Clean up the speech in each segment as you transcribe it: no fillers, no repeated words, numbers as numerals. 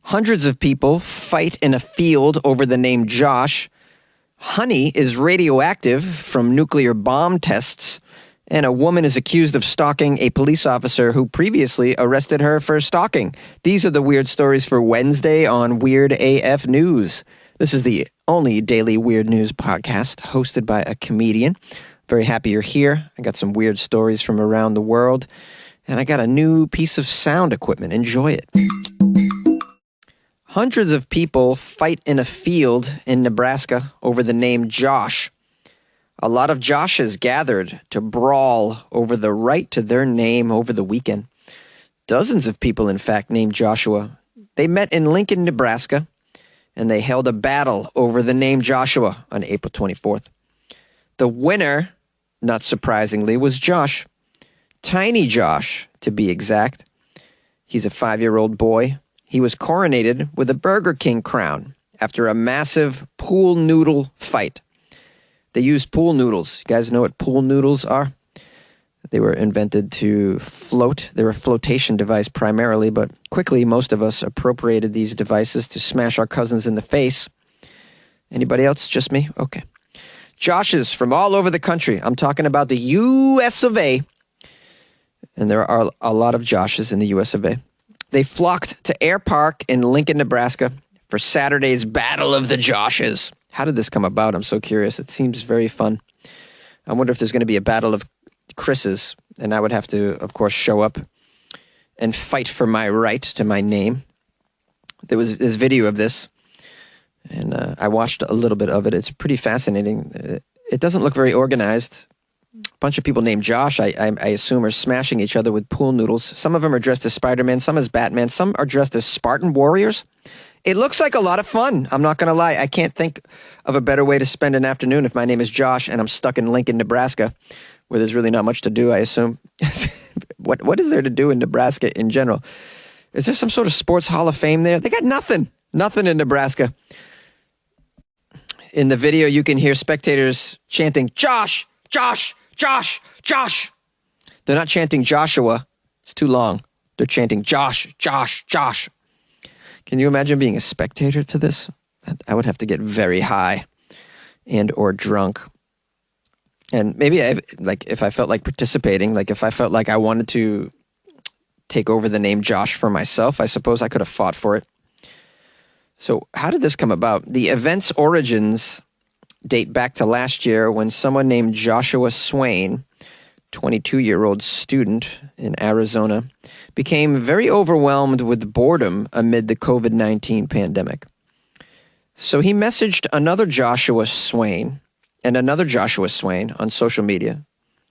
Hundreds of people fight in a field over the name Josh. Honey is radioactive from nuclear bomb tests. And a woman is accused of stalking a police officer who previously arrested her for stalking. These are the weird stories for Wednesday on Weird AF News. This is the only daily weird news podcast hosted by a comedian. Very happy you're here. I got some weird stories from around the world. And I got a new piece of sound equipment. Enjoy it. Hundreds of people fight in a field in Nebraska over the name Josh. A lot of Joshes gathered to brawl over the right to their name over the weekend. Dozens of people, in fact, named Joshua. They met in Lincoln, Nebraska, and they held a battle over the name Joshua on April 24th. The winner, not surprisingly, was Josh. Tiny Josh, to be exact. He's a 5-year-old boy. He was coronated with a Burger King crown after a massive pool noodle fight. They used pool noodles. You guys know what pool noodles are? They were invented to float. They were a flotation device primarily, but quickly most of us appropriated these devices to smash our cousins in the face. Anybody else? Just me? Okay. Joshes from all over the country. I'm talking about the U.S. of A. And there are a lot of Joshes in the U.S. of A. They flocked to Air Park in Lincoln, Nebraska for Saturday's Battle of the Joshes. How did this come about? I'm so curious. It seems very fun. I wonder if there's going to be a battle of Chris's, and I would have to, of course, show up and fight for my right to my name. There was this video of this, and I watched a little bit of it. It's pretty fascinating. It doesn't look very organized. A bunch of people named Josh, I assume, are smashing each other with pool noodles. Some of them are dressed as Spider-Man, some as Batman, some are dressed as Spartan warriors. It looks like a lot of fun. I'm not going to lie. I can't think of a better way to spend an afternoon if my name is Josh and I'm stuck in Lincoln, Nebraska, where there's really not much to do, I assume. What is there to do in Nebraska in general? Is there some sort of sports hall of fame there? They got nothing. Nothing in Nebraska. In the video, you can hear spectators chanting, Josh, Josh, Josh, Josh. They're not chanting Joshua. It's too long. They're chanting Josh, Josh, Josh. Can you imagine being a spectator to this? I would have to get very high and or drunk. And maybe if I felt like participating, like if I felt like I wanted to take over the name Josh for myself, I suppose I could have fought for it. So how did this come about? The event's origins date back to last year when someone named Joshua Swain, 22-year-old student in Arizona, became very overwhelmed with boredom amid the COVID-19 pandemic. So he messaged another Joshua Swain and another Joshua Swain on social media.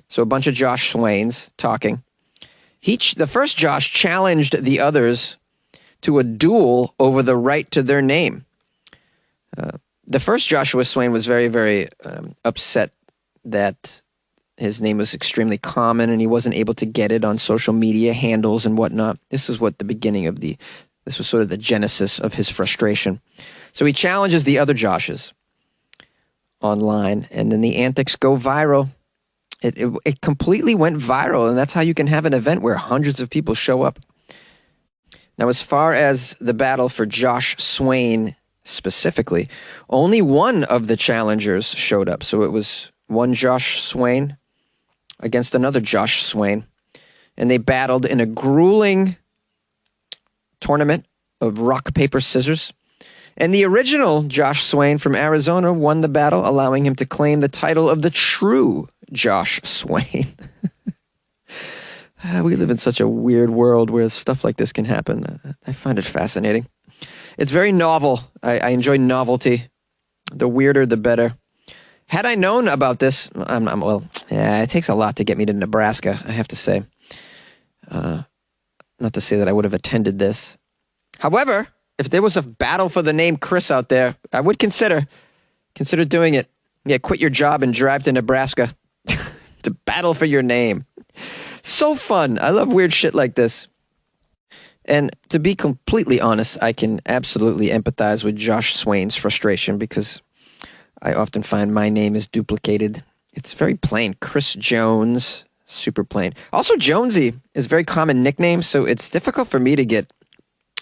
So a bunch of Josh Swains talking. The first Josh challenged the others to a duel over the right to their name. The first Joshua Swain was very, very upset that his name was extremely common and he wasn't able to get it on social media handles and whatnot. This was this was sort of the genesis of his frustration. So he challenges the other Joshes online, and then the antics go viral. It completely went viral, and that's how you can have an event where hundreds of people show up. Now, as far as the battle for Josh Swain specifically, only one of the challengers showed up. So it was one Josh Swain against another Josh Swain, and they battled in a grueling tournament of rock, paper, scissors. And the original Josh Swain from Arizona won the battle, allowing him to claim the title of the true Josh Swain. We live in such a weird world where stuff like this can happen. I find it fascinating. It's very novel. I enjoy novelty. The weirder, the better. Had I known about this, it takes a lot to get me to Nebraska, I have to say. Not to say that I would have attended this. However, if there was a battle for the name Chris out there, I would consider doing it. Yeah, quit your job and drive to Nebraska to battle for your name. So fun. I love weird shit like this. And to be completely honest, I can absolutely empathize with Josh Swain's frustration because I often find my name is duplicated. It's very plain. Chris Jones, super plain. Also, JONESY is a very common nickname, so it's difficult for me to get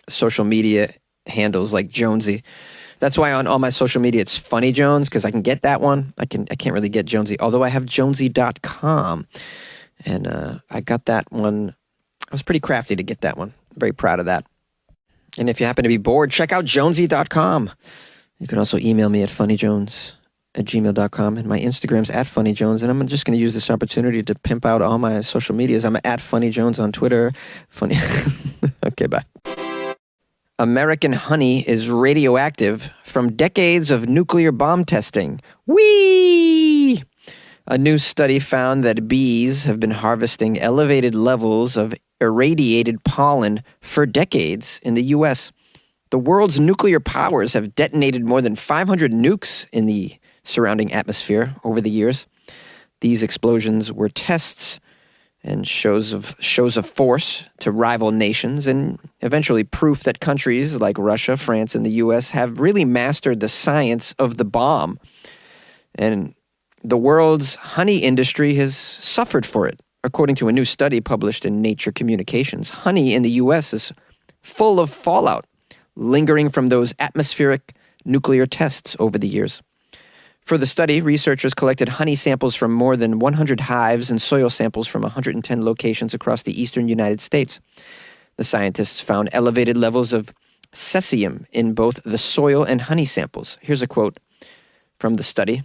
social media handles like Jonesy. That's why on all my social media it's Funny Jones, because I can get that one. I can't really get Jonesy, although I have jonesy.com. And I got that one. I was pretty crafty to get that one. Very proud of that. And if you happen to be bored, check out jonesy.com. You can also email me at funnyjones@gmail.com, and my Instagram's @funnyjones, and I'm just going to use this opportunity to pimp out all my social medias. I'm at funnyjones on Twitter. Funny. Okay, bye. American honey is radioactive from decades of nuclear bomb testing. Whee! A new study found that bees have been harvesting elevated levels of irradiated pollen for decades in the U.S. The world's nuclear powers have detonated more than 500 nukes in the surrounding atmosphere over the years. These explosions were tests and shows of force to rival nations, and eventually proof that countries like Russia, France, and the U.S. have really mastered the science of the bomb. And the world's honey industry has suffered for it. According to a new study published in Nature Communications, honey in the U.S. is full of fallout, lingering from those atmospheric nuclear tests over the years. For the study, researchers collected honey samples from more than 100 hives and soil samples from 110 locations across the eastern United States. The scientists found elevated levels of cesium in both the soil and honey samples. Here's a quote from the study.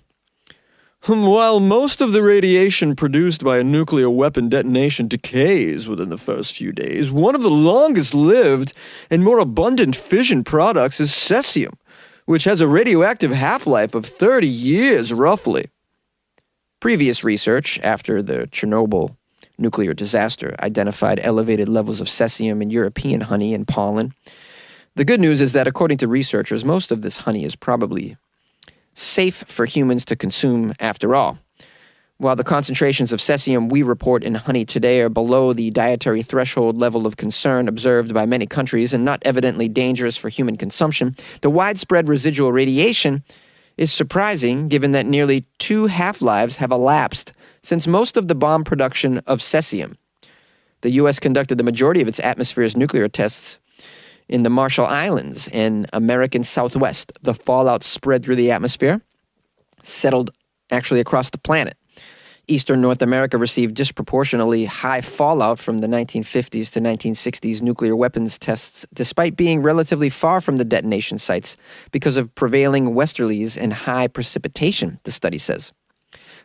While most of the radiation produced by a nuclear weapon detonation decays within the first few days, one of the longest-lived and more abundant fission products is cesium, which has a radioactive half-life of 30 years, roughly. Previous research after the Chernobyl nuclear disaster identified elevated levels of cesium in European honey and pollen. The good news is that, according to researchers, most of this honey is probably safe for humans to consume after all. While the concentrations of cesium we report in honey today are below the dietary threshold level of concern observed by many countries and not evidently dangerous for human consumption, the widespread residual radiation is surprising given that nearly 2 half-lives have elapsed since most of the bomb production of cesium. The U.S. conducted the majority of its atmosphere's nuclear tests in the Marshall Islands and American Southwest. The fallout spread through the atmosphere, settled actually across the planet. Eastern North America received disproportionately high fallout from the 1950s to 1960s nuclear weapons tests, despite being relatively far from the detonation sites because of prevailing westerlies and high precipitation, the study says.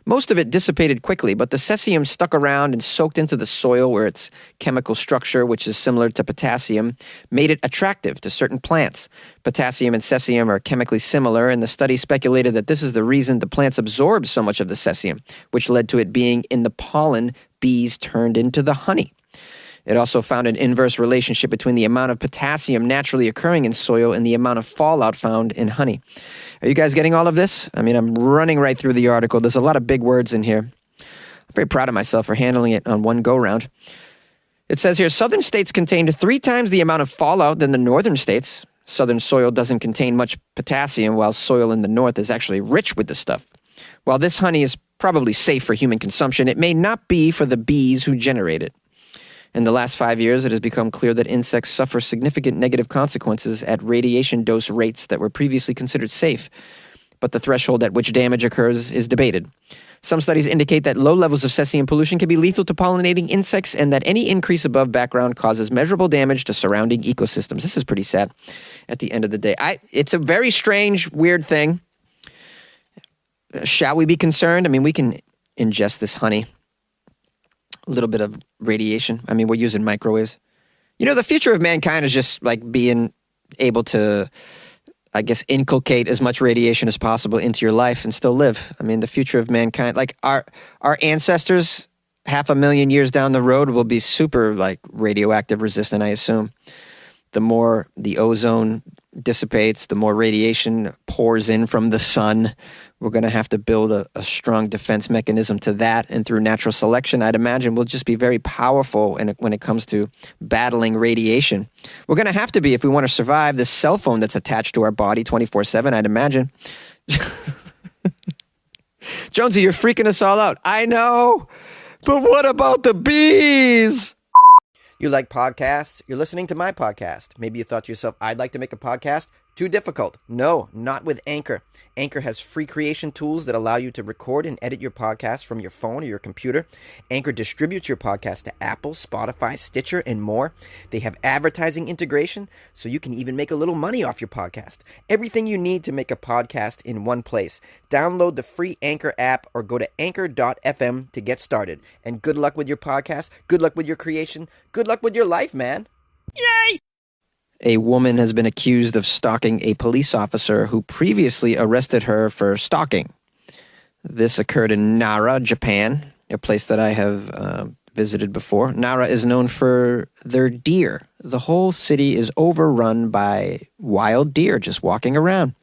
Most of it dissipated quickly, but the cesium stuck around and soaked into the soil where its chemical structure, which is similar to potassium, made it attractive to certain plants. Potassium and cesium are chemically similar, and the study speculated that this is the reason the plants absorbed so much of the cesium, which led to it being in the pollen bees turned into the honey. It also found an inverse relationship between the amount of potassium naturally occurring in soil and the amount of fallout found in honey. Are you guys getting all of this? I mean, I'm running right through the article. There's a lot of big words in here. I'm very proud of myself for handling it on one go-round. It says here, southern states contained 3 times the amount of fallout than the northern states. Southern soil doesn't contain much potassium, while soil in the north is actually rich with the stuff. While this honey is probably safe for human consumption, it may not be for the bees who generate it. In the last 5 years, it has become clear that insects suffer significant negative consequences at radiation dose rates that were previously considered safe, but the threshold at which damage occurs is debated. Some studies indicate that low levels of cesium pollution can be lethal to pollinating insects and that any increase above background causes measurable damage to surrounding ecosystems. This is pretty sad at the end of the day. It's a very strange, weird thing. Shall we be concerned? I mean, we can ingest this honey. A little bit of radiation. I mean, we're using microwaves. You know, the future of mankind is just like being able to, I guess, inculcate as much radiation as possible into your life and still live. I mean, the future of mankind, like our ancestors 500,000 years down the road will be super like radioactive resistant, I assume. The more the ozone dissipates, the more radiation pours in from the sun. We're going to have to build a strong defense mechanism to that. And through natural selection, I'd imagine we'll just be very powerful when it comes to battling radiation. We're going to have to be if we want to survive this cell phone that's attached to our body 24/7, I'd imagine. Jonesy, you're freaking us all out. I know, but what about the bees? You like podcasts? You're listening to my podcast. Maybe you thought to yourself, I'd like to make a podcast. Too difficult. No, not with Anchor. Anchor has free creation tools that allow you to record and edit your podcast from your phone or your computer. Anchor distributes your podcast to Apple, Spotify, Stitcher, and more. They have advertising integration, so you can even make a little money off your podcast. Everything you need to make a podcast in one place. Download the free Anchor app or go to anchor.fm to get started. And good luck with your podcast. Good luck with your creation. Good luck with your life, man. Yay! A woman has been accused of stalking a police officer who previously arrested her for stalking. This occurred in Nara, Japan, a place that I have visited before. Nara is known for their deer. The whole city is overrun by wild deer just walking around,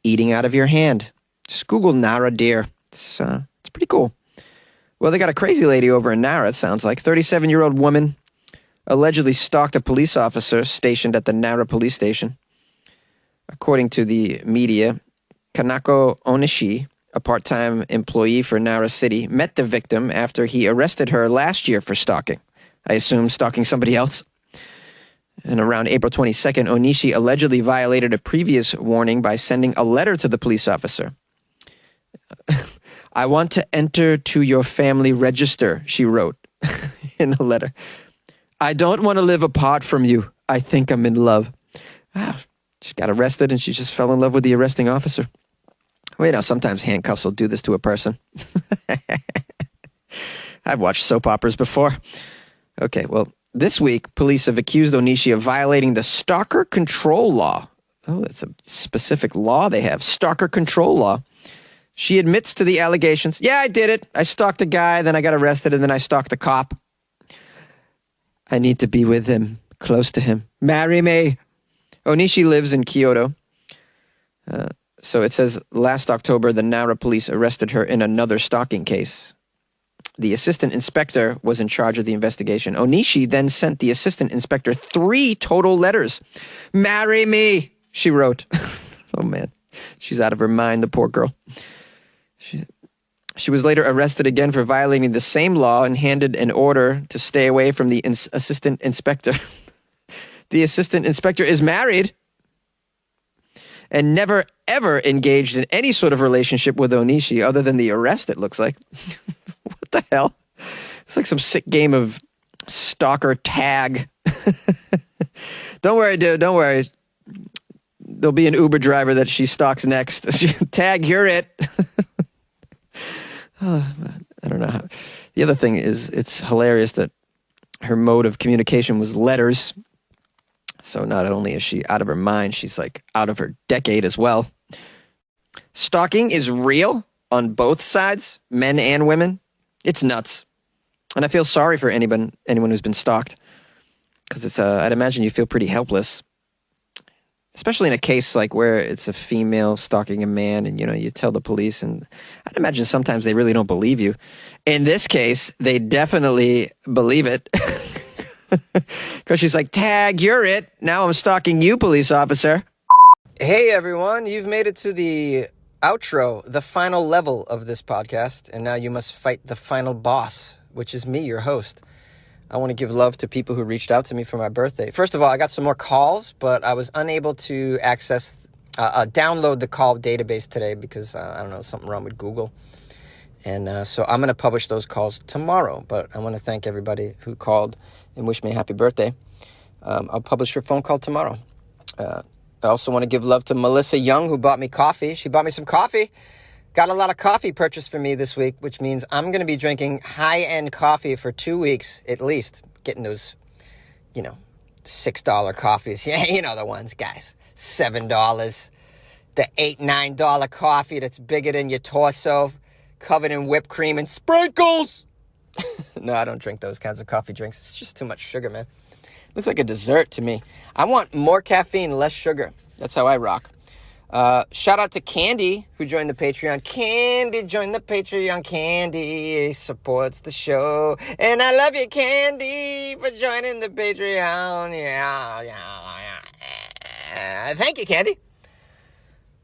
eating out of your hand. Just Google Nara deer. It's pretty cool. Well, they got a crazy lady over in Nara, it sounds like. 37-year-old woman allegedly stalked a police officer stationed at the Nara police station. According to the media, Kanako Onishi, a part-time employee for Nara City, met the victim after he arrested her last year for stalking. I assume stalking somebody else. And around April 22nd, Onishi allegedly violated a previous warning by sending a letter to the police officer. I want to enter to your family register, she wrote in the letter. I don't want to live apart from you. I think I'm in love. She got arrested and she just fell in love with the arresting officer. Well, you know, sometimes handcuffs will do this to a person. I've watched soap operas before. Okay, well, this week, police have accused Onishi of violating the stalker control law. Oh, that's a specific law they have. Stalker control law. She admits to the allegations. Yeah, I did it. I stalked a guy, then I got arrested, and then I stalked the cop. I need to be with him, close to him. Marry me. Onishi lives in Kyoto. So it says, last October, the Nara police arrested her in another stalking case. The assistant inspector was in charge of the investigation. Onishi then sent the assistant inspector 3 total letters. Marry me, she wrote. Oh, man. She's out of her mind, the poor girl. She was later arrested again for violating the same law and handed an order to stay away from the assistant inspector. The assistant inspector is married and never, ever engaged in any sort of relationship with Onishi other than the arrest, it looks like. What the hell? It's like some sick game of stalker tag. Don't worry, dude. Don't worry. There'll be an Uber driver that she stalks next. Tag, you're it. I don't know how. The other thing is, it's hilarious that her mode of communication was letters. So not only is she out of her mind, she's like out of her decade as well. Stalking is real on both sides, men and women. It's nuts. And I feel sorry for anyone who's been stalked. Because I'd imagine you feel pretty helpless. Especially in a case like where it's a female stalking a man and, you know, you tell the police, and I'd imagine sometimes they really don't believe you. In this case, they definitely believe it. Because she's like, tag, you're it. Now I'm stalking you, police officer. Hey, everyone. You've made it to the outro, the final level of this podcast. And now you must fight the final boss, which is me, your host. I want to give love to people who reached out to me for my birthday. First of all, I got some more calls, but I was unable to download the call database today because, I don't know, something wrong with Google. And so I'm going to publish those calls tomorrow. But I want to thank everybody who called and wished me a happy birthday. I'll publish your phone call tomorrow. I also want to give love to Melissa Young, who bought me coffee. She bought me some coffee. Got a lot of coffee purchased for me this week, which means I'm going to be drinking high-end coffee for 2 weeks at least. Getting those, you know, $6 coffees. Yeah, you know the ones, guys. $7. The $8, $9 coffee that's bigger than your torso, covered in whipped cream and sprinkles. No, I don't drink those kinds of coffee drinks. It's just too much sugar, man. Looks like a dessert to me. I want more caffeine, less sugar. That's how I rock. Shout out to Candy, who joined the Patreon. Candy joined the Patreon. Candy supports the show. And I love you, Candy, for joining the Patreon. Yeah. Thank you, Candy.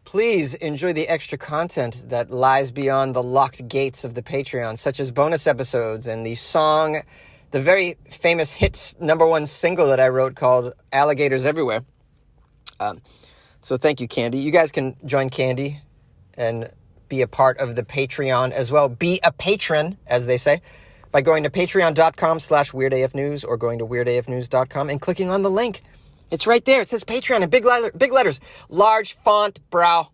Please enjoy the extra content that lies beyond the locked gates of the Patreon, such as bonus episodes and the song the very famous hits #1 single that I wrote called Alligators Everywhere. So thank you, Candy. You guys can join Candy and be a part of the Patreon as well. Be a patron, as they say, by going to patreon.com/weirdafnews or going to weirdafnews.com and clicking on the link. It's right there. It says Patreon in big letters, large font, brow.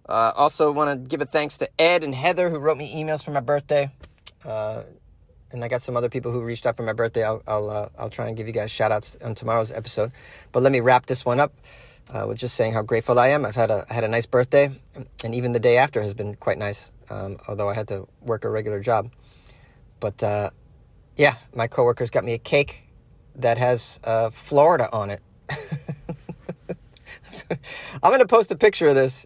Also want to give a thanks to Ed and Heather who wrote me emails for my birthday. And I got some other people who reached out for my birthday. I'll try and give you guys shout outs on tomorrow's episode. But let me wrap this one up with just saying how grateful I am. I had a nice birthday, and even the day after has been quite nice, although I had to work a regular job. But yeah, my coworkers got me a cake that has Florida on it. I'm going to post a picture of this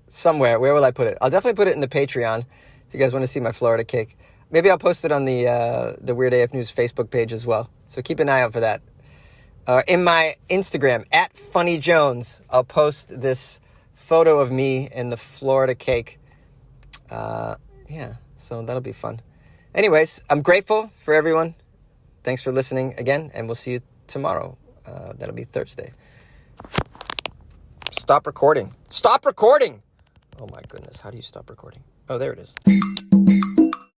somewhere. Where will I put it? I'll definitely put it in the Patreon if you guys want to see my Florida cake. Maybe I'll post it on the Weird AF News Facebook page as well. So keep an eye out for that. In my Instagram, @FunnyJones, I'll post this photo of me and the Florida cake. Yeah, so that'll be fun. Anyways, I'm grateful for everyone. Thanks for listening again, and we'll see you tomorrow. That'll be Thursday. Stop recording. Stop recording! Oh my goodness, how do you stop recording? Oh, there it is.